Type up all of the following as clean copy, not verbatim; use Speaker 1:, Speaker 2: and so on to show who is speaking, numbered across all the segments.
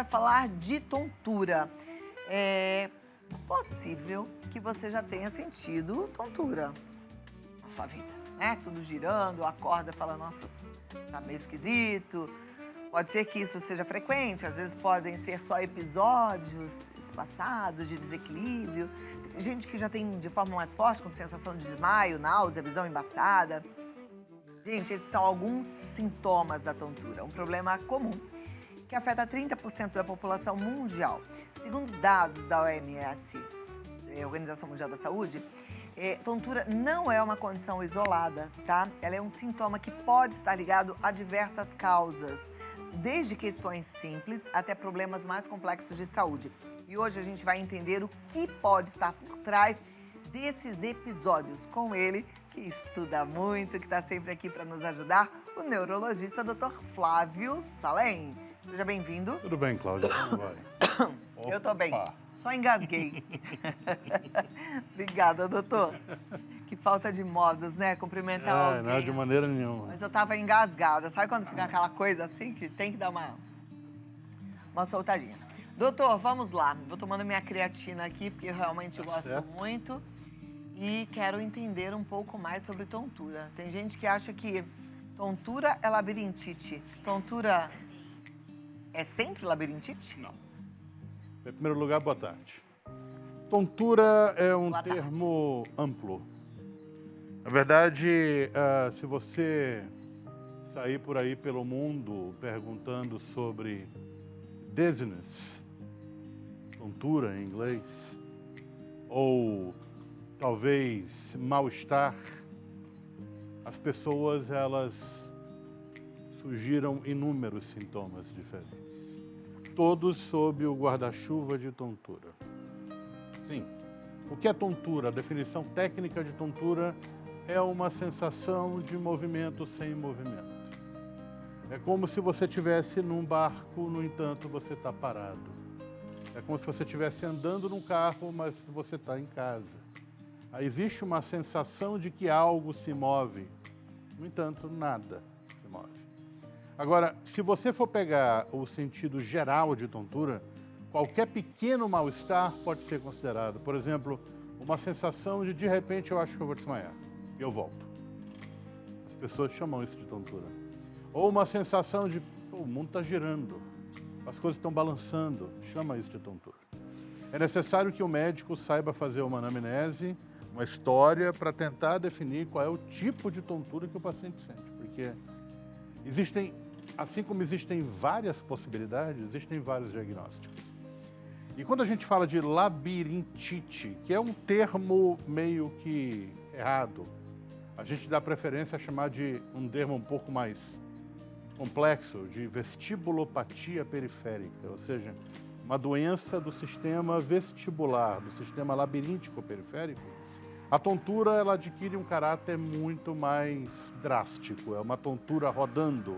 Speaker 1: vai falar de tontura. É possível que você já tenha sentido tontura na sua vida, né? Tudo girando, acorda e fala, nossa, tá meio esquisito. Pode ser que isso seja frequente, às vezes podem ser só episódios espaçados de desequilíbrio. Tem gente que já tem de forma mais forte, com sensação de desmaio, náusea, visão embaçada. Gente, esses são alguns sintomas da tontura, um problema comum que afeta 30% da população mundial. Segundo dados da OMS, Organização Mundial da Saúde, tontura não é uma condição isolada, tá? Ela é um sintoma que pode estar ligado a diversas causas, desde questões simples até problemas mais complexos de saúde. E hoje a gente vai entender o que pode estar por trás desses episódios com ele, que estuda muito, que está sempre aqui para nos ajudar, o neurologista Dr. Flávio Salem. Seja bem-vindo.
Speaker 2: Tudo bem, Cláudia? Como vai?
Speaker 1: Eu tô bem. Só engasguei. Obrigada, doutor. Que falta de modos, né? Cumprimentar alguém.
Speaker 2: Não, de maneira nenhuma.
Speaker 1: Mas eu tava engasgada. Sabe quando fica aquela coisa assim que tem que dar uma soltadinha? Doutor, vamos lá. Vou tomando minha creatina aqui, porque eu realmente gosto muito. E quero entender um pouco mais sobre tontura. Tem gente que acha que tontura é labirintite. Tontura é sempre labirintite?
Speaker 2: Não. Em primeiro lugar, boa tarde. Tontura é um termo amplo. Na verdade, se você sair por aí pelo mundo perguntando sobre dizziness, tontura em inglês, ou talvez mal-estar, as pessoas, elas sugiram inúmeros sintomas diferentes. Todos sob o guarda-chuva de tontura. Sim. O que é tontura? A definição técnica de tontura é uma sensação de movimento sem movimento. É como se você estivesse num barco, no entanto, você está parado. É como se você estivesse andando num carro, mas você está em casa. Aí existe uma sensação de que algo se move. No entanto, nada se move. Agora, se você for pegar o sentido geral de tontura, qualquer pequeno mal-estar pode ser considerado. Por exemplo, uma sensação de repente, eu acho que eu vou desmaiar. E eu volto. As pessoas chamam isso de tontura. Ou uma sensação de, o mundo está girando, as coisas estão balançando, chama isso de tontura. É necessário que o médico saiba fazer uma anamnese, uma história, para tentar definir qual é o tipo de tontura que o paciente sente. Porque existem, assim como existem várias possibilidades, existem vários diagnósticos. E quando a gente fala de labirintite, que é um termo meio que errado, a gente dá preferência a chamar de um termo um pouco mais complexo, de vestibulopatia periférica, ou seja, uma doença do sistema vestibular, do sistema labiríntico periférico. A tontura, ela adquire um caráter muito mais drástico, é uma tontura rodando,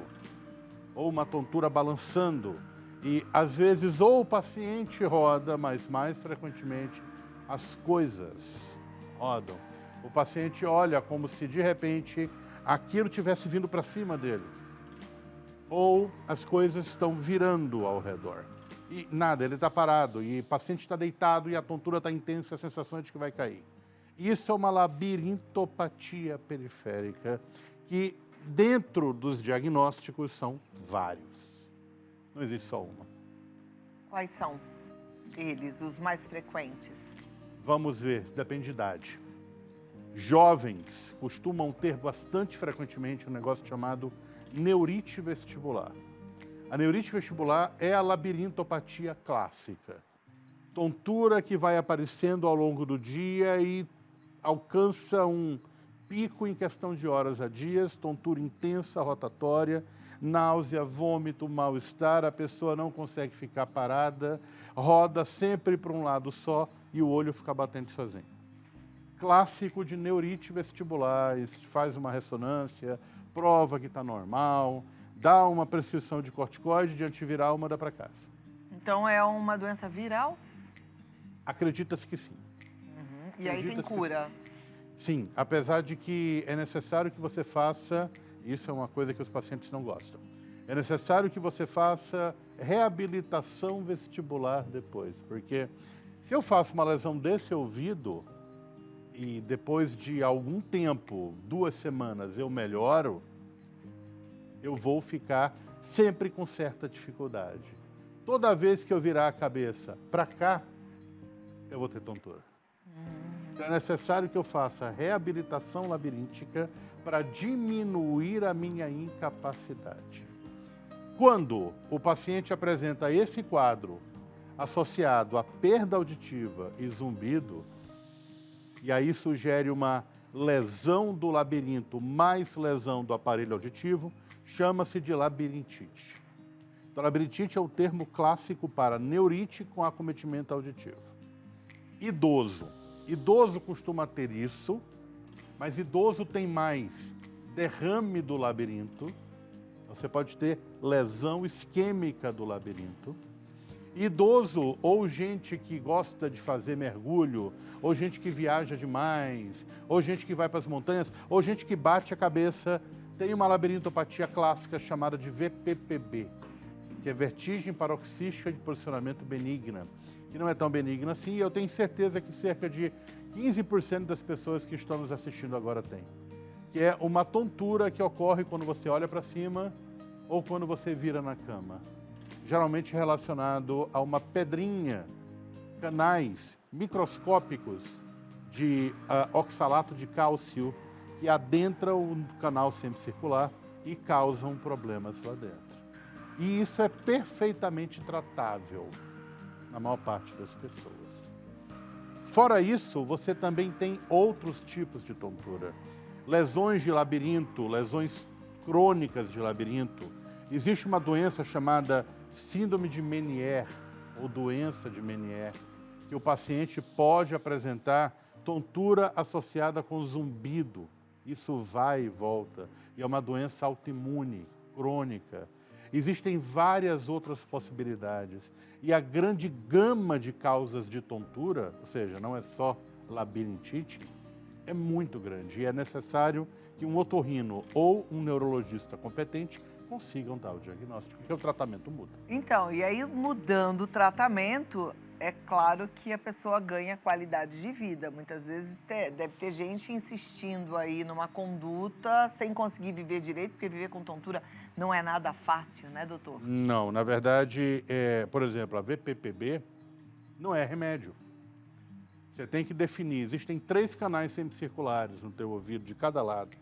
Speaker 2: ou uma tontura balançando. E, às vezes, ou o paciente roda, mas mais frequentemente as coisas rodam. O paciente olha como se, de repente, aquilo tivesse vindo para cima dele. Ou as coisas estão virando ao redor. E nada, ele está parado, e o paciente está deitado, e a tontura está intensa, a sensação é de que vai cair. Isso é uma labirintopatia periférica, que dentro dos diagnósticos são vários. Não existe só uma.
Speaker 1: Quais são eles, os mais frequentes?
Speaker 2: Vamos ver, depende de idade. Jovens costumam ter bastante frequentemente um negócio chamado neurite vestibular. A neurite vestibular é a labirintopatia clássica. Tontura que vai aparecendo ao longo do dia e alcança um pico em questão de horas a dias, tontura intensa, rotatória, náusea, vômito, mal-estar, a pessoa não consegue ficar parada, roda sempre para um lado só e o olho fica batendo sozinho. Clássico de neurite vestibular, faz uma ressonância, prova que está normal, dá uma prescrição de corticoide, de antiviral, manda para casa.
Speaker 1: Então é uma doença viral?
Speaker 2: Acredita-se que sim.
Speaker 1: E aí tem cura?
Speaker 2: Sim, apesar de que é necessário que você faça, isso é uma coisa que os pacientes não gostam, é necessário que você faça reabilitação vestibular depois, porque se eu faço uma lesão desse ouvido e depois de algum tempo, 2 semanas, eu melhoro, eu vou ficar sempre com certa dificuldade. Toda vez que eu virar a cabeça para cá, eu vou ter tontura. Então é necessário que eu faça reabilitação labiríntica para diminuir a minha incapacidade. Quando o paciente apresenta esse quadro associado à perda auditiva e zumbido, e aí sugere uma lesão do labirinto mais lesão do aparelho auditivo, chama-se de labirintite. Então, labirintite é o termo clássico para neurite com acometimento auditivo. Idoso. Idoso costuma ter isso, mas idoso tem mais derrame do labirinto. Você pode ter lesão isquêmica do labirinto. Idoso ou gente que gosta de fazer mergulho, ou gente que viaja demais, ou gente que vai para as montanhas, ou gente que bate a cabeça, tem uma labirintopatia clássica chamada de VPPB, que é vertigem paroxística de posicionamento benigna, que não é tão benigna assim, e eu tenho certeza que cerca de 15% das pessoas que estão nos assistindo agora têm, que é uma tontura que ocorre quando você olha para cima ou quando você vira na cama, geralmente relacionado a uma pedrinha, canais microscópicos de oxalato de cálcio que adentram o canal semicircular e causam problemas lá dentro. E isso é perfeitamente tratável na maior parte das pessoas. Fora isso, você também tem outros tipos de tontura. Lesões de labirinto, lesões crônicas de labirinto. Existe uma doença chamada síndrome de Meniere, ou doença de Meniere, que o paciente pode apresentar tontura associada com zumbido. Isso vai e volta. E é uma doença autoimune, crônica. Existem várias outras possibilidades. E a grande gama de causas de tontura, ou seja, não é só labirintite, é muito grande. E é necessário que um otorrino ou um neurologista competente consigam dar o diagnóstico, porque o tratamento muda.
Speaker 1: Então, e aí mudando o tratamento, é claro que a pessoa ganha qualidade de vida. Muitas vezes deve ter gente insistindo aí numa conduta sem conseguir viver direito, porque viver com tontura não é nada fácil, né, doutor?
Speaker 2: Não, na verdade, por exemplo, a VPPB não é remédio. Você tem que definir, existem 3 canais semicirculares no teu ouvido, de cada lado.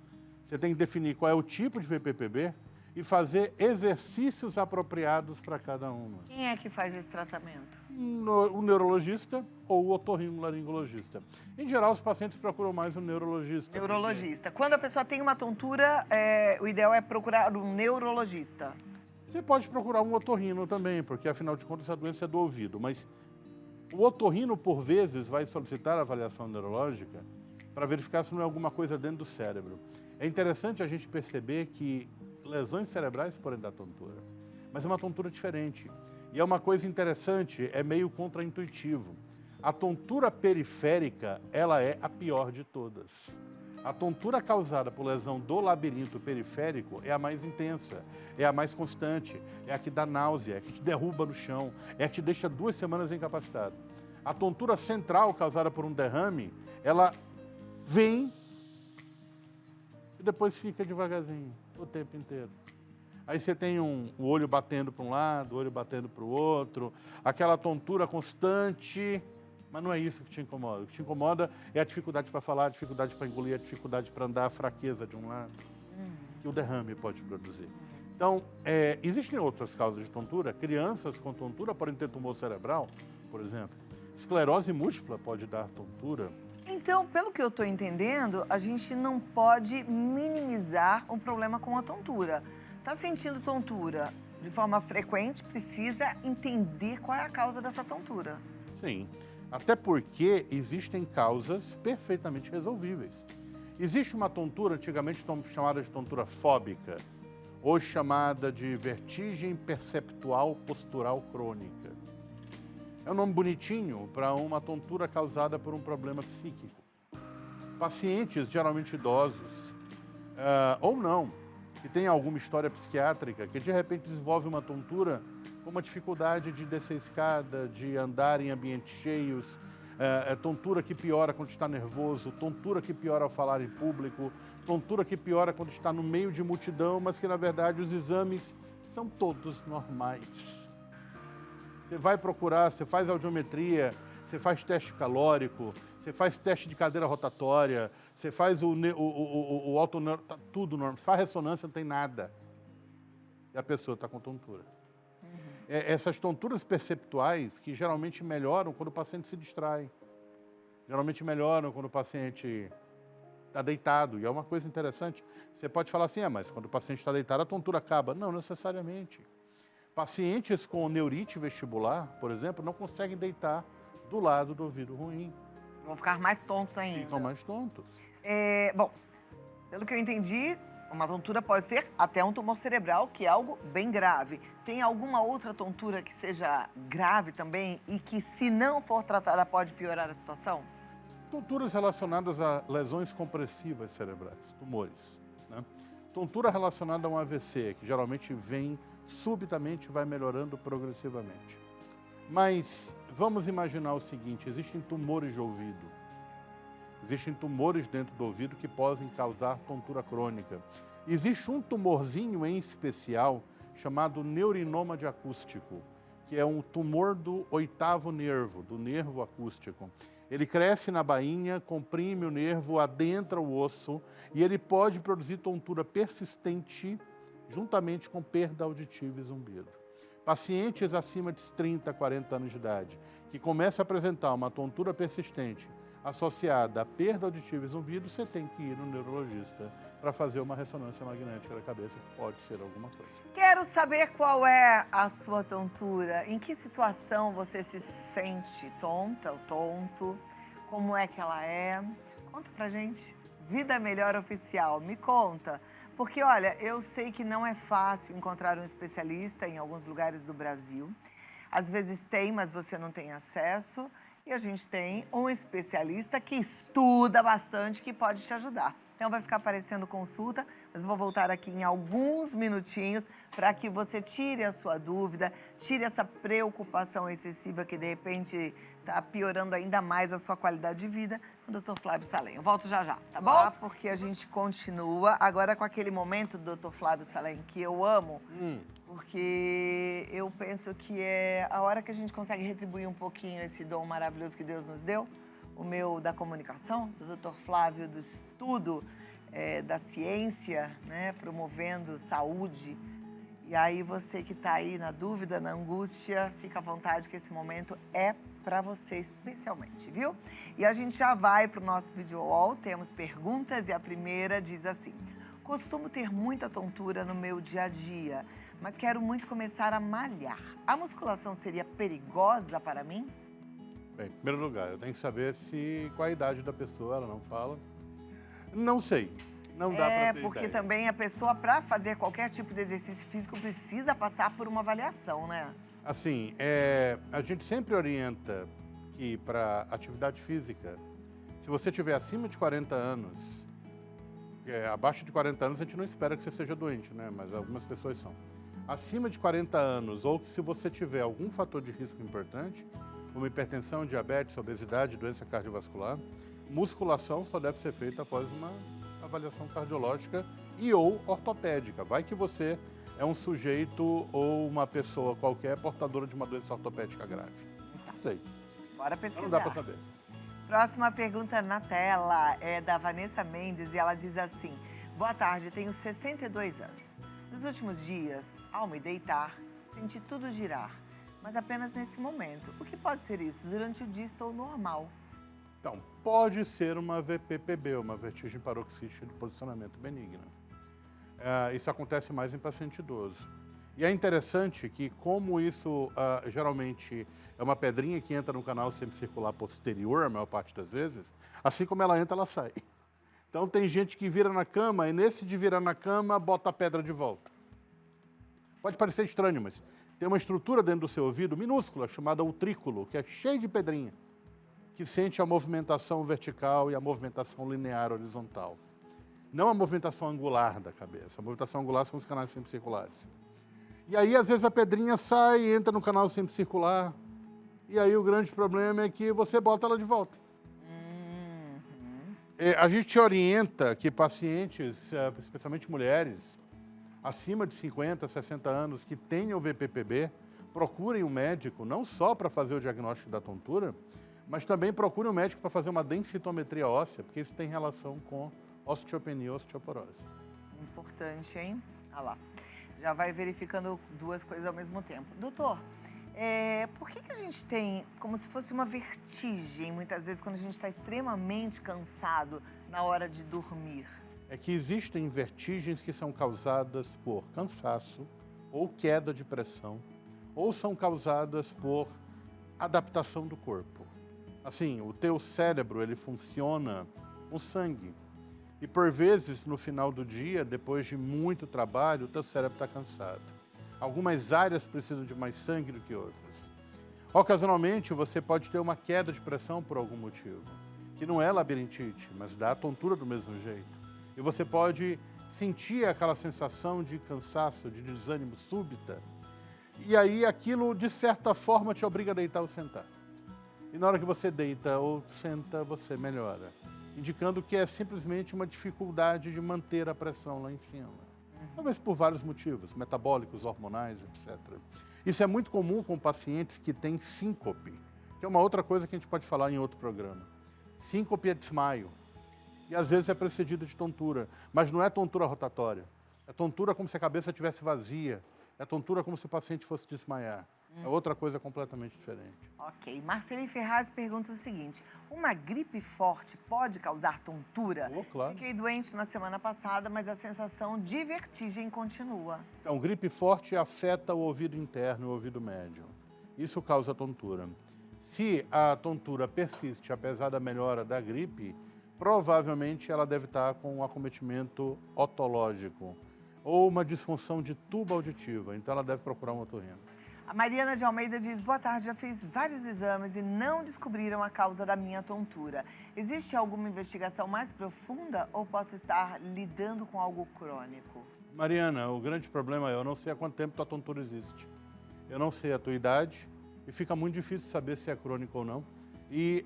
Speaker 2: Você tem que definir qual é o tipo de VPPB e fazer exercícios apropriados para cada uma.
Speaker 1: Quem é que faz esse tratamento?
Speaker 2: O neurologista ou o otorrinolaringologista. Em geral, os pacientes procuram mais um neurologista.
Speaker 1: Neurologista. Quando a pessoa tem uma tontura, o ideal é procurar um neurologista.
Speaker 2: Você pode procurar um otorrino também, porque afinal de contas a doença é do ouvido, mas o otorrino, por vezes, vai solicitar avaliação neurológica para verificar se não é alguma coisa dentro do cérebro. É interessante a gente perceber que lesões cerebrais podem dar tontura, mas é uma tontura diferente. E é uma coisa interessante, é meio contraintuitivo. A tontura periférica, ela é a pior de todas. A tontura causada por lesão do labirinto periférico é a mais intensa, é a mais constante, é a que dá náusea, é a que te derruba no chão, é a que te deixa 2 semanas incapacitado. A tontura central causada por um derrame, ela vem e depois fica devagarzinho, o tempo inteiro. Aí você tem o olho batendo para um lado, o olho batendo para o outro, aquela tontura constante, mas não é isso que te incomoda. O que te incomoda é a dificuldade para falar, a dificuldade para engolir, a dificuldade para andar, a fraqueza de um lado, que o derrame pode produzir. Então, existem outras causas de tontura. Crianças com tontura podem ter tumor cerebral, por exemplo. Esclerose múltipla pode dar tontura.
Speaker 1: Então, pelo que eu estou entendendo, a gente não pode minimizar um problema com a tontura. Está sentindo tontura de forma frequente, precisa entender qual é a causa dessa tontura.
Speaker 2: Sim, até porque existem causas perfeitamente resolvíveis. Existe uma tontura, antigamente chamada de tontura fóbica, hoje chamada de vertigem perceptual postural crônica. É um nome bonitinho para uma tontura causada por um problema psíquico. Pacientes, geralmente idosos, ou não, que tem alguma história psiquiátrica, que de repente desenvolve uma tontura com uma dificuldade de descer escada, de andar em ambientes cheios, tontura que piora quando está nervoso, tontura que piora ao falar em público, tontura que piora quando está no meio de multidão, mas que, na verdade, os exames são todos normais. Você vai procurar, você faz audiometria, você faz teste calórico, você faz teste de cadeira rotatória, você faz o autoneural, tá tudo normal. Faz ressonância, não tem nada. E a pessoa está com tontura. Essas tonturas perceptuais que geralmente melhoram quando o paciente se distrai. Geralmente melhoram quando o paciente está deitado. E é uma coisa interessante. Você pode falar assim, mas quando o paciente está deitado, a tontura acaba. Não necessariamente. Pacientes com neurite vestibular, por exemplo, não conseguem deitar do lado do ouvido ruim.
Speaker 1: Vão ficar mais tontos ainda.
Speaker 2: Ficam mais tontos.
Speaker 1: Bom, pelo que eu entendi, uma tontura pode ser até um tumor cerebral, que é algo bem grave. Tem alguma outra tontura que seja grave também e que, se não for tratada, pode piorar a situação?
Speaker 2: Tonturas relacionadas a lesões compressivas cerebrais, tumores. Né? Tontura relacionada a um AVC, que geralmente vem subitamente e vai melhorando progressivamente. Mas vamos imaginar o seguinte, existem tumores de ouvido. Existem tumores dentro do ouvido que podem causar tontura crônica. Existe um tumorzinho em especial chamado neurinoma de acústico, que é um tumor do 8º nervo, do nervo acústico. Ele cresce na bainha, comprime o nervo, adentra o osso e ele pode produzir tontura persistente juntamente com perda auditiva e zumbido. Pacientes acima de 30, 40 anos de idade que começam a apresentar uma tontura persistente associada à perda auditiva e zumbido, você tem que ir no neurologista para fazer uma ressonância magnética da cabeça, que pode ser alguma coisa.
Speaker 1: Quero saber qual é a sua tontura. Em que situação você se sente tonta ou tonto? Como é que ela é? Conta pra gente. Vida Melhor Oficial, me conta. Porque, olha, eu sei que não é fácil encontrar um especialista em alguns lugares do Brasil. Às vezes tem, mas você não tem acesso. E a gente tem um especialista que estuda bastante, que pode te ajudar. Então vai ficar aparecendo consulta, mas vou voltar aqui em alguns minutinhos para que você tire a sua dúvida, tire essa preocupação excessiva que de repente está piorando ainda mais a sua qualidade de vida com o Dr. Flávio Salem. Eu volto já já, tá bom? Porque a gente continua agora com aquele momento do Dr. Flávio Salem que eu amo. Porque eu penso que é a hora que a gente consegue retribuir um pouquinho esse dom maravilhoso que Deus nos deu, o meu da comunicação, do Dr. Flávio, do estudo, da ciência, né, promovendo saúde. E aí você que está aí na dúvida, na angústia, fica à vontade que esse momento é para você especialmente, viu? E a gente já vai para o nosso video wall, temos perguntas e a primeira diz assim: costumo ter muita tontura no meu dia a dia, mas quero muito começar a malhar. A musculação seria perigosa para mim?
Speaker 2: Bem, em primeiro lugar, eu tenho que saber qual a idade da pessoa, ela não fala. Não sei, não dá para ter
Speaker 1: porque
Speaker 2: ideia.
Speaker 1: também a pessoa, para fazer qualquer tipo de exercício físico, precisa passar por uma avaliação, né?
Speaker 2: Assim, a gente sempre orienta que para atividade física, se você tiver acima de 40 anos, abaixo de 40 anos a gente não espera que você seja doente, né? Mas algumas pessoas são. Acima de 40 anos, ou que se você tiver algum fator de risco importante, como hipertensão, diabetes, obesidade, doença cardiovascular, musculação só deve ser feita após uma avaliação cardiológica e ou ortopédica. Vai que você é um sujeito ou uma pessoa qualquer portadora de uma doença ortopédica grave. Não sei.
Speaker 1: Bora pesquisar.
Speaker 2: Não dá para saber.
Speaker 1: Próxima pergunta na tela é da Vanessa Mendes e ela diz assim: boa tarde, tenho 62 anos. Nos últimos dias, ao me deitar, senti tudo girar, mas apenas nesse momento. O que pode ser isso? Durante o dia estou normal.
Speaker 2: Então, pode ser uma VPPB, uma vertigem paroxística de posicionamento benigno. Isso acontece mais em paciente idoso. E é interessante que, como isso geralmente é uma pedrinha que entra no canal semicircular posterior, a maior parte das vezes, assim como ela entra, ela sai. Então, tem gente que vira na cama e, nesse de virar na cama, bota a pedra de volta. Pode parecer estranho, mas tem uma estrutura dentro do seu ouvido minúscula, chamada utrículo, que é cheia de pedrinha, que sente a movimentação vertical e a movimentação linear horizontal. Não a movimentação angular da cabeça. A movimentação angular são os canais semicirculares. E aí, às vezes, a pedrinha sai, entra no canal semicircular. E aí o grande problema é que você bota ela de volta. A gente orienta que pacientes, especialmente mulheres, acima de 50, 60 anos, que tenham VPPB, procurem um médico, não só para fazer o diagnóstico da tontura, mas também procurem um médico para fazer uma densitometria óssea, porque isso tem relação com osteopenia e osteoporose.
Speaker 1: Importante, hein? Olha lá. Já vai verificando duas coisas ao mesmo tempo. Doutor, por que a gente tem como se fosse uma vertigem, muitas vezes, quando a gente está extremamente cansado na hora de dormir?
Speaker 2: É que existem vertigens que são causadas por cansaço ou queda de pressão, ou são causadas por adaptação do corpo. Assim, o teu cérebro, ele funciona com sangue. E por vezes, no final do dia, depois de muito trabalho, o teu cérebro está cansado. Algumas áreas precisam de mais sangue do que outras. Ocasionalmente, você pode ter uma queda de pressão por algum motivo, que não é labirintite, mas dá tontura do mesmo jeito. E você pode sentir aquela sensação de cansaço, de desânimo súbita. E aí aquilo, de certa forma, te obriga a deitar ou sentar. E na hora que você deita ou senta, você melhora, indicando que é simplesmente uma dificuldade de manter a pressão lá em cima. Talvez por vários motivos, metabólicos, hormonais, etc. Isso é muito comum com pacientes que têm síncope, que é uma outra coisa que a gente pode falar em outro programa. Síncope é desmaio, e às vezes é precedido de tontura, mas não é tontura rotatória. É tontura como se a cabeça estivesse vazia, é tontura como se o paciente fosse desmaiar. É outra coisa completamente diferente.
Speaker 1: Ok. Marceli Ferraz pergunta o seguinte: uma gripe forte pode causar tontura?
Speaker 2: Claro.
Speaker 1: Fiquei doente na semana passada, mas a sensação de vertigem continua.
Speaker 2: Então, gripe forte afeta o ouvido interno e o ouvido médio. Isso causa tontura. Se a tontura persiste, apesar da melhora da gripe, provavelmente ela deve estar com um acometimento otológico ou uma disfunção de tuba auditiva. Então, ela deve procurar um otorrino.
Speaker 1: A Mariana de Almeida diz: boa tarde, já fiz vários exames e não descobriram a causa da minha tontura. Existe alguma investigação mais profunda ou posso estar lidando com algo crônico?
Speaker 2: Mariana, o grande problema é eu não sei há quanto tempo tua tontura existe. Eu não sei a tua idade e fica muito difícil saber se é crônico ou não e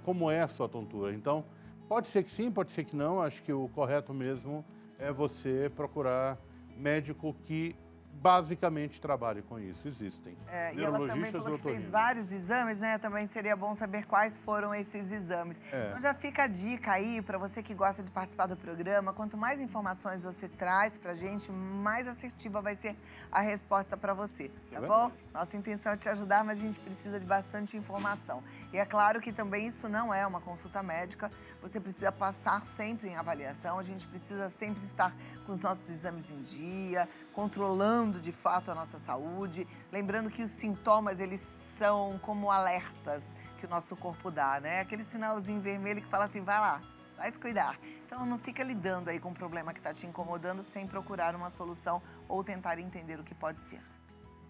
Speaker 2: como é a sua tontura. Então, pode ser que sim, pode ser que não. Acho que o correto mesmo é você procurar médico que basicamente trabalhe com isso, existem.
Speaker 1: E ela também falou que fez vários exames, né? Também seria bom saber quais foram esses exames. Então já fica a dica aí para você que gosta de participar do programa. Quanto mais informações você traz pra gente, mais assertiva vai ser a resposta para você, tá bom? Nossa intenção é te ajudar, mas a gente precisa de bastante informação. E é claro que também isso não é uma consulta médica, você precisa passar sempre em avaliação, a gente precisa sempre estar com os nossos exames em dia, controlando de fato a nossa saúde, lembrando que os sintomas, eles são como alertas que o nosso corpo dá, né? Aquele sinalzinho vermelho que fala assim, vai lá, vai se cuidar. Então não fica lidando aí com o problema que está te incomodando sem procurar uma solução ou tentar entender o que pode ser.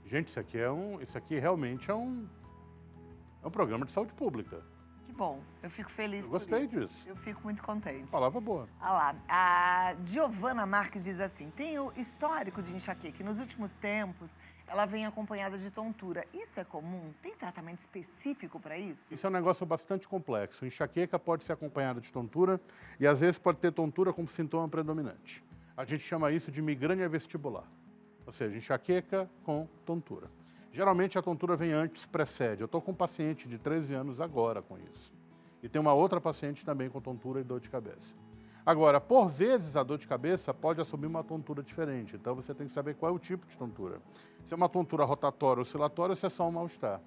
Speaker 2: Gente, isso aqui realmente é um programa de saúde pública.
Speaker 1: Que bom, eu fico feliz por
Speaker 2: gostei
Speaker 1: isso.
Speaker 2: disso.
Speaker 1: Eu fico muito contente.
Speaker 2: Palavra boa.
Speaker 1: Olha lá, a Giovana Marques diz assim: tenho histórico de enxaqueca e nos últimos tempos ela vem acompanhada de tontura. Isso é comum? Tem tratamento específico para isso?
Speaker 2: Isso é um negócio bastante complexo. Enxaqueca pode ser acompanhada de tontura e às vezes pode ter tontura como sintoma predominante. A gente chama isso de migrânia vestibular, ou seja, enxaqueca com tontura. Geralmente a tontura vem antes, precede. Eu estou com um paciente de 13 anos agora com isso. E tem uma outra paciente também com tontura e dor de cabeça. Agora, por vezes a dor de cabeça pode assumir uma tontura diferente. Então você tem que saber qual é o tipo de tontura. Se é uma tontura rotatória ou oscilatória, ou se é só um mal-estar.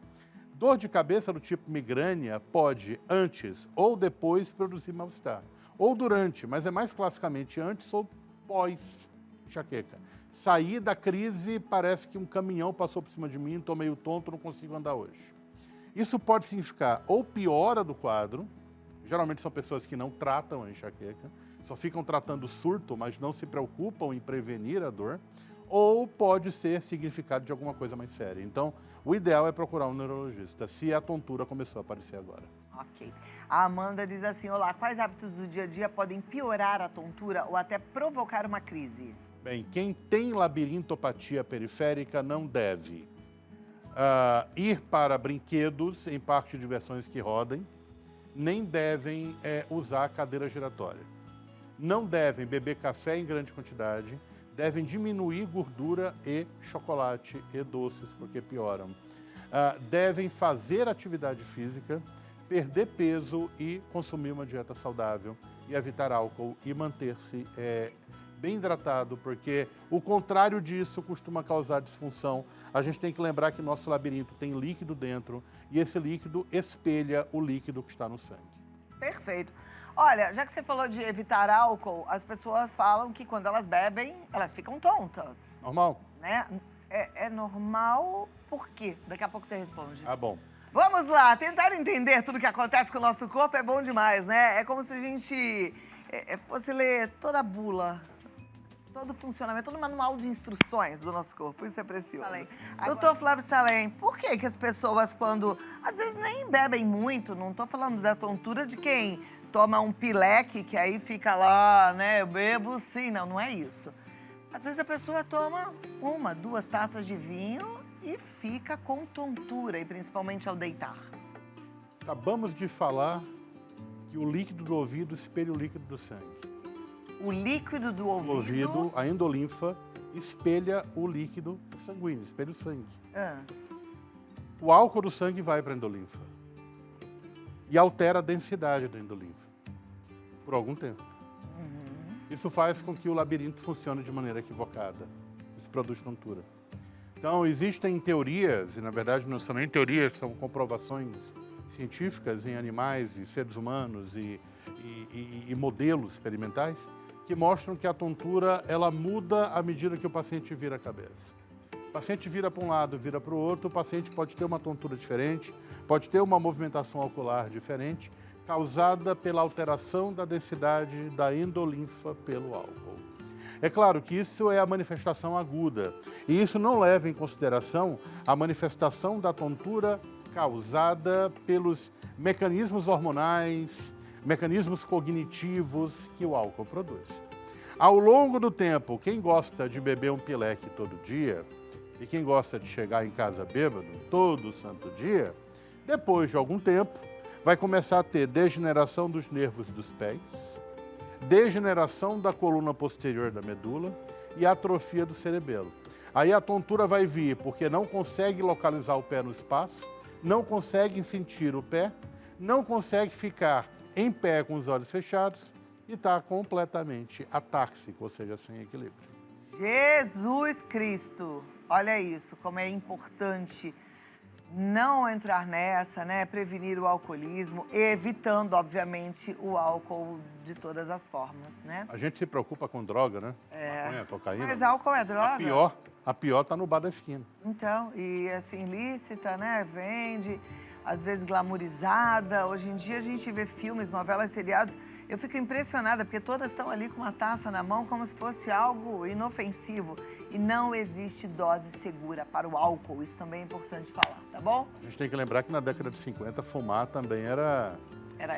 Speaker 2: Dor de cabeça do tipo migrânia pode antes ou depois produzir mal-estar. Ou durante, mas é mais classicamente antes ou pós-enxaqueca. Saí da crise, parece que um caminhão passou por cima de mim, estou meio tonto, não consigo andar hoje. Isso pode significar ou piora do quadro, geralmente são pessoas que não tratam a enxaqueca, só ficam tratando o surto, mas não se preocupam em prevenir a dor, ou pode ser significado de alguma coisa mais séria. Então, o ideal é procurar um neurologista, se a tontura começou a aparecer agora.
Speaker 1: Ok. A Amanda diz assim: olá, quais hábitos do dia a dia podem piorar a tontura ou até provocar uma crise?
Speaker 2: Bem, quem tem labirintopatia periférica não deve ir para brinquedos em parques de diversões que rodem, nem devem usar cadeira giratória. Não devem beber café em grande quantidade, devem diminuir gordura e chocolate e doces, porque pioram. Devem fazer atividade física, perder peso e consumir uma dieta saudável e evitar álcool e manter-se bem hidratado, porque o contrário disso costuma causar disfunção. A gente tem que lembrar que nosso labirinto tem líquido dentro e esse líquido espelha o líquido que está no sangue.
Speaker 1: Perfeito. Olha, já que você falou de evitar álcool, as pessoas falam que quando elas bebem, elas ficam tontas.
Speaker 2: Normal?
Speaker 1: Né? É normal por quê? Daqui a pouco você responde.
Speaker 2: Ah, bom.
Speaker 1: Vamos lá, tentar entender tudo que acontece com o nosso corpo é bom demais, né? É como se a gente fosse ler toda a bula, todo o funcionamento, todo o manual de instruções do nosso corpo. Isso é precioso. Doutor Flávio Salem, por que as pessoas, quando às vezes nem bebem muito, não estou falando da tontura de quem toma um pileque, que aí fica lá, né, eu bebo sim, não é isso. Às vezes a pessoa toma 1, 2 taças de vinho e fica com tontura, e principalmente ao deitar.
Speaker 2: Acabamos de falar que o líquido do ouvido espelha o líquido do sangue.
Speaker 1: O líquido do ouvido...
Speaker 2: O ouvido, a endolinfa, espelha o líquido sanguíneo, espelha o sangue. O álcool do sangue vai para a endolinfa e altera a densidade da endolinfa por algum tempo. Isso faz com que o labirinto funcione de maneira equivocada. Isso produz tontura. Então, existem teorias, e na verdade não são nem teorias, são comprovações científicas em animais e seres humanos e modelos experimentais que mostram que a tontura ela muda à medida que o paciente vira a cabeça. O paciente vira para um lado, vira para o outro, o paciente pode ter uma tontura diferente, pode ter uma movimentação ocular diferente, causada pela alteração da densidade da endolinfa pelo álcool. É claro que isso é a manifestação aguda, e isso não leva em consideração a manifestação da tontura causada pelos mecanismos hormonais, mecanismos cognitivos que o álcool produz. Ao longo do tempo, quem gosta de beber um pileque todo dia e quem gosta de chegar em casa bêbado todo santo dia, depois de algum tempo, vai começar a ter degeneração dos nervos dos pés, degeneração da coluna posterior da medula e atrofia do cerebelo. Aí a tontura vai vir porque não consegue localizar o pé no espaço, não consegue sentir o pé, não consegue ficar em pé com os olhos fechados e está completamente atáxico, ou seja, sem equilíbrio.
Speaker 1: Jesus Cristo! Olha isso, como é importante não entrar nessa, né? Prevenir o alcoolismo, evitando, obviamente, o álcool de todas as formas, né?
Speaker 2: A gente se preocupa com droga, né? Maconha, cocaína.
Speaker 1: Mas álcool é droga?
Speaker 2: A pior está no bar da esquina.
Speaker 1: Então, e assim, lícita, né? Vende, às vezes glamourizada. Hoje em dia a gente vê filmes, novelas, seriados. Eu fico impressionada, porque todas estão ali com uma taça na mão como se fosse algo inofensivo. E não existe dose segura para o álcool. Isso também é importante falar, tá bom?
Speaker 2: A gente tem que lembrar que na década de 50, fumar também era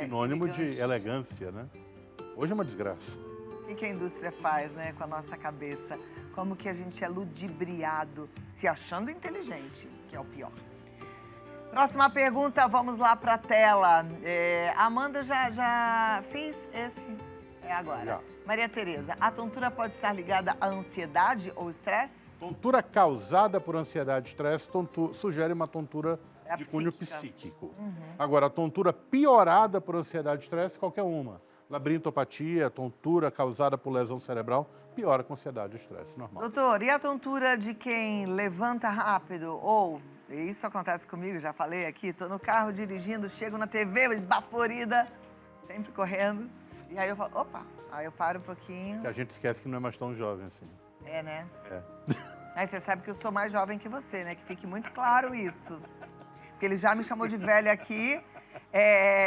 Speaker 2: sinônimo de elegância, né? Hoje é uma desgraça.
Speaker 1: O que a indústria faz, né, com a nossa cabeça? Como que a gente é ludibriado, se achando inteligente, que é o pior. Próxima pergunta, vamos lá para a tela. Amanda já fez esse? É agora.
Speaker 2: Já.
Speaker 1: Maria Tereza, a tontura pode estar ligada à ansiedade ou estresse?
Speaker 2: Tontura causada por ansiedade e estresse sugere uma tontura de cunho psíquico. Agora, a tontura piorada por ansiedade e estresse, qualquer uma. Labirintopatia, tontura causada por lesão cerebral, piora com ansiedade e estresse, normal.
Speaker 1: Doutor, e a tontura de quem levanta rápido ou... Isso acontece comigo, já falei aqui, tô no carro dirigindo, chego na TV esbaforida, sempre correndo, e aí eu falo, opa, aí eu paro um pouquinho.
Speaker 2: Que a gente esquece que não é mais tão jovem assim.
Speaker 1: É, né?
Speaker 2: É.
Speaker 1: Mas você sabe que eu sou mais jovem que você, né? Que fique muito claro isso. Porque ele já me chamou de velha aqui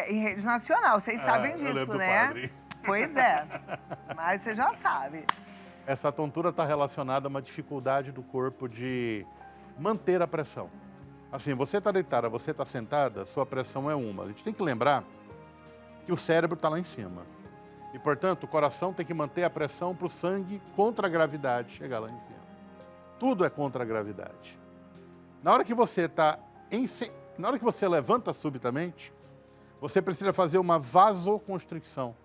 Speaker 1: em rede nacional, vocês sabem disso, né?
Speaker 2: Padre.
Speaker 1: Pois é, mas você já sabe.
Speaker 2: Essa tontura está relacionada a uma dificuldade do corpo de manter a pressão. Assim, você está deitada, você está sentada, sua pressão é uma. A gente tem que lembrar que o cérebro está lá em cima. E, portanto, o coração tem que manter a pressão para o sangue contra a gravidade chegar lá em cima. Tudo é contra a gravidade. Na hora que você levanta subitamente, você precisa fazer uma vasoconstricção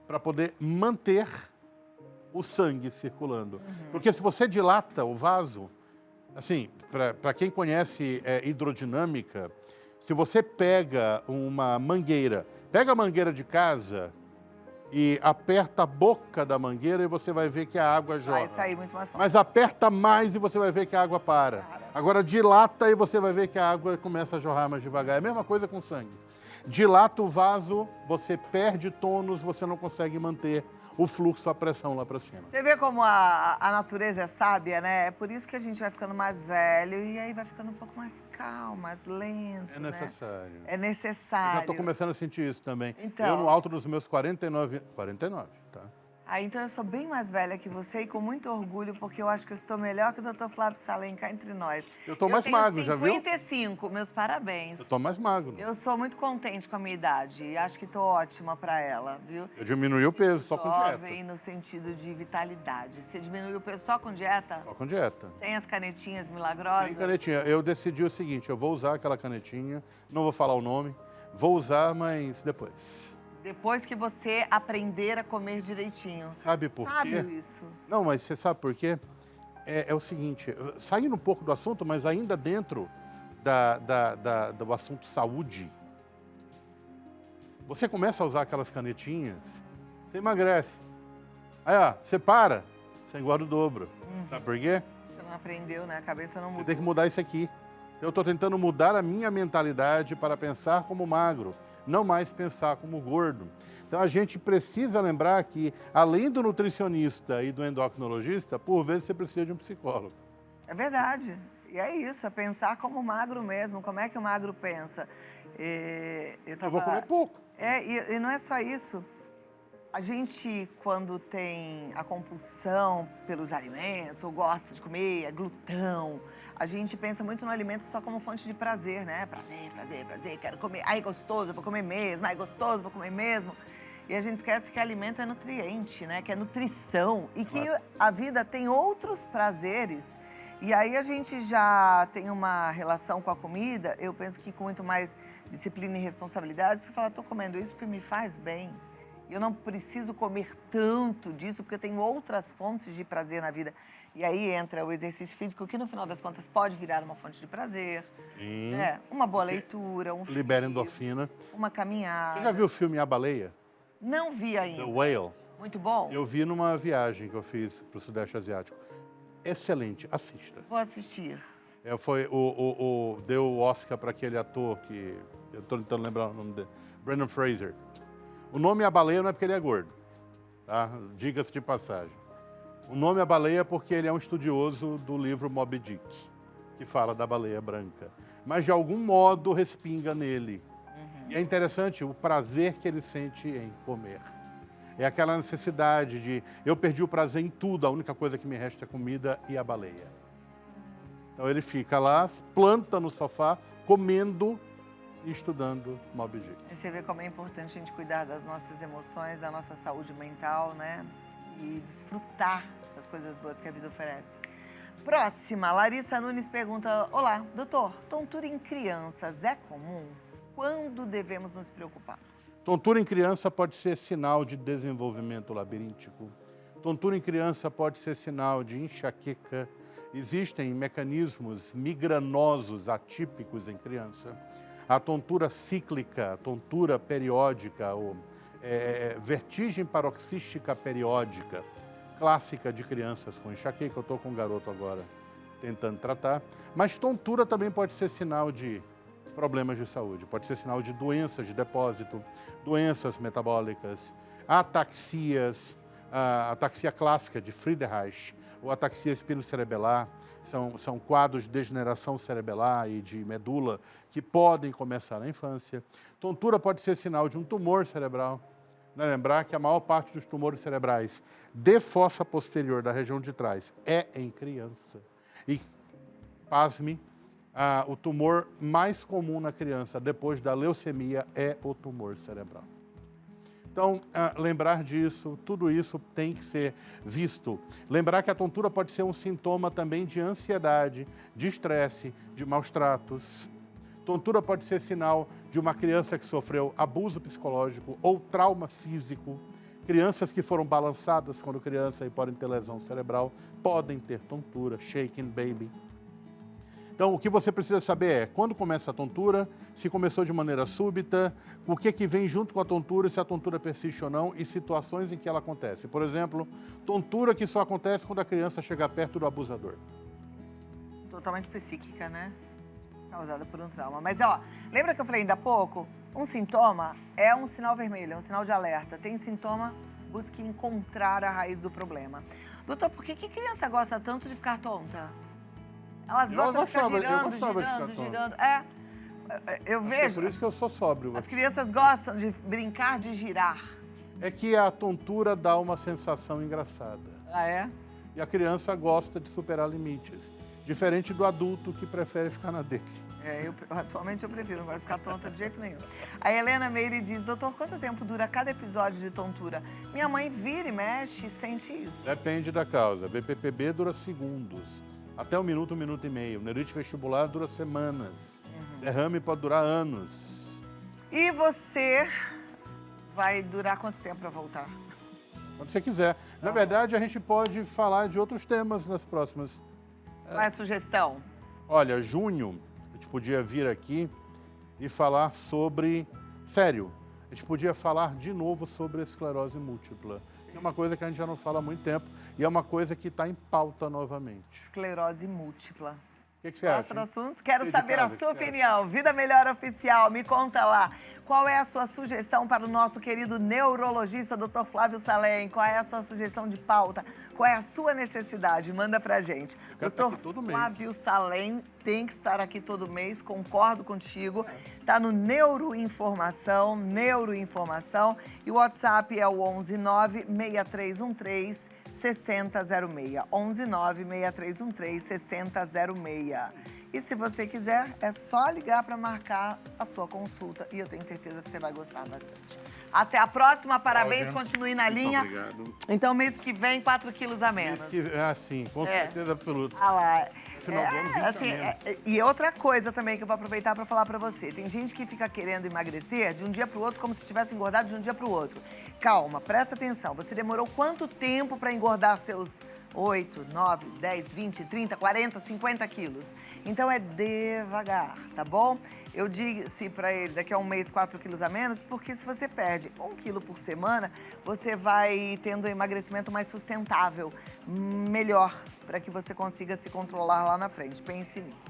Speaker 2: para poder manter o sangue circulando. Porque se você dilata o vaso, assim, para quem conhece hidrodinâmica, se você pega uma mangueira, pega a mangueira de casa e aperta a boca da mangueira e você vai ver que a água jorra.
Speaker 1: Vai sair muito mais forte.
Speaker 2: Mas aperta mais e você vai ver que a água para. Agora dilata e você vai ver que a água começa a jorrar mais devagar. É a mesma coisa com sangue. Dilata o vaso, você perde tônus, você não consegue manter o fluxo, a pressão lá para cima.
Speaker 1: Você vê como a natureza é sábia, né? É por isso que a gente vai ficando mais velho e aí vai ficando um pouco mais calmo, mais lento,
Speaker 2: É necessário.
Speaker 1: né? É necessário.
Speaker 2: Já estou começando a sentir isso também.
Speaker 1: Então.
Speaker 2: Eu, no alto dos meus 49, tá?
Speaker 1: Ah, então eu sou bem mais velha que você e com muito orgulho, porque eu acho que eu estou melhor que o Dr. Flávio Salem cá entre nós.
Speaker 2: Eu estou mais magro, já viu?
Speaker 1: 55, meus parabéns.
Speaker 2: Eu estou mais magro.
Speaker 1: Eu sou muito contente com a minha idade e acho que estou ótima para ela, viu?
Speaker 2: Eu diminui o peso só com dieta.
Speaker 1: Jovem no sentido de vitalidade. Você diminuiu o peso só com dieta?
Speaker 2: Só com dieta.
Speaker 1: Sem as canetinhas milagrosas?
Speaker 2: Sem canetinha. Eu decidi o seguinte, eu vou usar aquela canetinha, não vou falar o nome, vou usar, mas depois.
Speaker 1: Depois que você aprender a comer direitinho.
Speaker 2: Sabe por quê?
Speaker 1: Sabe isso?
Speaker 2: Não, mas você sabe por quê? É o seguinte, saindo um pouco do assunto, mas ainda dentro do assunto saúde, você começa a usar aquelas canetinhas, você emagrece. Aí, ó, você para, você engorda o dobro. Sabe por quê?
Speaker 1: Você não aprendeu, né? A cabeça não
Speaker 2: Você
Speaker 1: mudou.
Speaker 2: tem que mudar isso aqui. Eu estou tentando mudar a minha mentalidade para pensar como magro, não mais pensar como gordo. Então a gente precisa lembrar que, além do nutricionista e do endocrinologista, por vezes você precisa de um psicólogo.
Speaker 1: É verdade. E é isso, é pensar como magro mesmo. Como é que o magro pensa?
Speaker 2: Eu vou comer pouco.
Speaker 1: E não é só isso. A gente, quando tem a compulsão pelos alimentos, ou gosta de comer, é glutão, a gente pensa muito no alimento só como fonte de prazer, né? Prazer, quero comer. Ai, gostoso, vou comer mesmo. Ai, gostoso, vou comer mesmo. E a gente esquece que alimento é nutriente, né? Que é nutrição. E que a vida tem outros prazeres. E aí a gente já tem uma relação com a comida, eu penso que com muito mais disciplina e responsabilidade, você fala, estou comendo isso porque me faz bem. Eu não preciso comer tanto disso, porque eu tenho outras fontes de prazer na vida. E aí entra o exercício físico, que no final das contas pode virar uma fonte de prazer.
Speaker 2: Sim.
Speaker 1: Né? Uma boa leitura, um
Speaker 2: Libera
Speaker 1: filme,
Speaker 2: endorfina.
Speaker 1: uma caminhada.
Speaker 2: Você já viu o filme A Baleia?
Speaker 1: Não vi ainda.
Speaker 2: The Whale?
Speaker 1: Muito bom?
Speaker 2: Eu vi numa viagem que eu fiz para o Sudeste Asiático. Excelente, assista.
Speaker 1: Vou assistir.
Speaker 2: Deu o Oscar para aquele ator que... Eu estou tentando lembrar o nome dele. Brendan Fraser. O nome A Baleia não é porque ele é gordo, tá? Diga-se de passagem. O nome A Baleia é porque ele é um estudioso do livro Moby Dick, que fala da baleia branca. Mas, de algum modo, respinga nele. E é interessante o prazer que ele sente em comer. É aquela necessidade de... Eu perdi o prazer em tudo, a única coisa que me resta é comida e a baleia. Então, ele fica lá, planta no sofá, comendo e estudando Moby Dick.
Speaker 1: E você vê como é importante a gente cuidar das nossas emoções, da nossa saúde mental, né? E desfrutar das coisas boas que a vida oferece. Próxima, Larissa Nunes pergunta, olá, doutor, tontura em crianças é comum? Quando devemos nos preocupar?
Speaker 2: Tontura em criança pode ser sinal de desenvolvimento labiríntico. Tontura em criança pode ser sinal de enxaqueca. Existem mecanismos migranosos atípicos em criança. A tontura cíclica, a tontura periódica, ou vertigem paroxística periódica, clássica de crianças com enxaqueca. Eu estou com um garoto agora tentando tratar. Mas tontura também pode ser sinal de problemas de saúde, pode ser sinal de doenças de depósito, doenças metabólicas, ataxias, a ataxia clássica de Friedreich, ou ataxia espinocerebelar, são quadros de degeneração cerebelar e de medula que podem começar na infância. Tontura pode ser sinal de um tumor cerebral. Lembrar que a maior parte dos tumores cerebrais de fossa posterior da região de trás é em criança. E, pasme, o tumor mais comum na criança, depois da leucemia, é o tumor cerebral. Então, lembrar disso, tudo isso tem que ser visto. Lembrar que a tontura pode ser um sintoma também de ansiedade, de estresse, de maus tratos. Tontura pode ser sinal de uma criança que sofreu abuso psicológico ou trauma físico. Crianças que foram balançadas quando criança e podem ter lesão cerebral, podem ter tontura, shaken baby. Então, o que você precisa saber é quando começa a tontura, se começou de maneira súbita, o que vem junto com a tontura, se a tontura persiste ou não, e situações em que ela acontece. Por exemplo, tontura que só acontece quando a criança chega perto do abusador.
Speaker 1: Totalmente psíquica, né? Causada por um trauma. Mas, ó, lembra que eu falei ainda há pouco? Um sintoma é um sinal vermelho, é um sinal de alerta. Tem sintoma, busque encontrar a raiz do problema. Doutor, por que criança gosta tanto de ficar tonta? Elas gostam de ficar girando. Eu vejo.
Speaker 2: É por isso que eu sou sóbrio.
Speaker 1: As crianças gostam de brincar de girar.
Speaker 2: É que a tontura dá uma sensação engraçada.
Speaker 1: Ah, é?
Speaker 2: E a criança gosta de superar limites. Diferente do adulto que prefere ficar na dele.
Speaker 1: Atualmente eu prefiro, não gosto de ficar tonta de jeito nenhum. A Helena Meire diz, doutor, quanto tempo dura cada episódio de tontura? Minha mãe vira e mexe e sente isso.
Speaker 2: Depende da causa. BPPB dura segundos. Até 1 minuto, 1 minuto e meio. Neurite vestibular dura semanas. Derrame pode durar anos.
Speaker 1: E você vai durar quanto tempo para voltar?
Speaker 2: Quando você quiser. Na verdade, a gente pode falar de outros temas nas próximas.
Speaker 1: Qual é a sugestão?
Speaker 2: Olha, junho, a gente podia vir aqui e falar sobre... Sério, a gente podia falar de novo sobre a esclerose múltipla. É uma coisa que a gente já não fala há muito tempo e é uma coisa que está em pauta novamente.
Speaker 1: Esclerose múltipla.
Speaker 2: O que você acha?
Speaker 1: Gosta do assunto? Quero saber a sua opinião. Vida Melhor Oficial, me conta lá. Qual é a sua sugestão para o nosso querido neurologista, Dr. Flávio Salem? Qual é a sua sugestão de pauta? Qual é a sua necessidade? Manda pra gente. Dr. Flávio Salem tem que estar aqui todo mês, concordo contigo. Tá no Neuroinformação. E o WhatsApp é o 119-6313-6006. 119-6313-6006. E se você quiser, é só ligar para marcar a sua consulta. E eu tenho certeza que você vai gostar bastante. Até a próxima, parabéns, continue na linha.
Speaker 2: Obrigado.
Speaker 1: Então, mês que vem, 4 quilos a menos.
Speaker 2: Sim, com certeza absoluta.
Speaker 1: Ah lá.
Speaker 2: Final do ano, 20
Speaker 1: assim, e outra coisa também que eu vou aproveitar para falar para você. Tem gente que fica querendo emagrecer de um dia para o outro, como se tivesse engordado de um dia para o outro. Calma, presta atenção. Você demorou quanto tempo para engordar seus 8, 9, 10, 20, 30, 40, 50 quilos? Então é devagar, tá bom? Eu disse para ele daqui a um mês 4 quilos a menos, porque se você perde 1 quilo por semana, você vai tendo um emagrecimento mais sustentável, melhor, para que você consiga se controlar lá na frente. Pense nisso.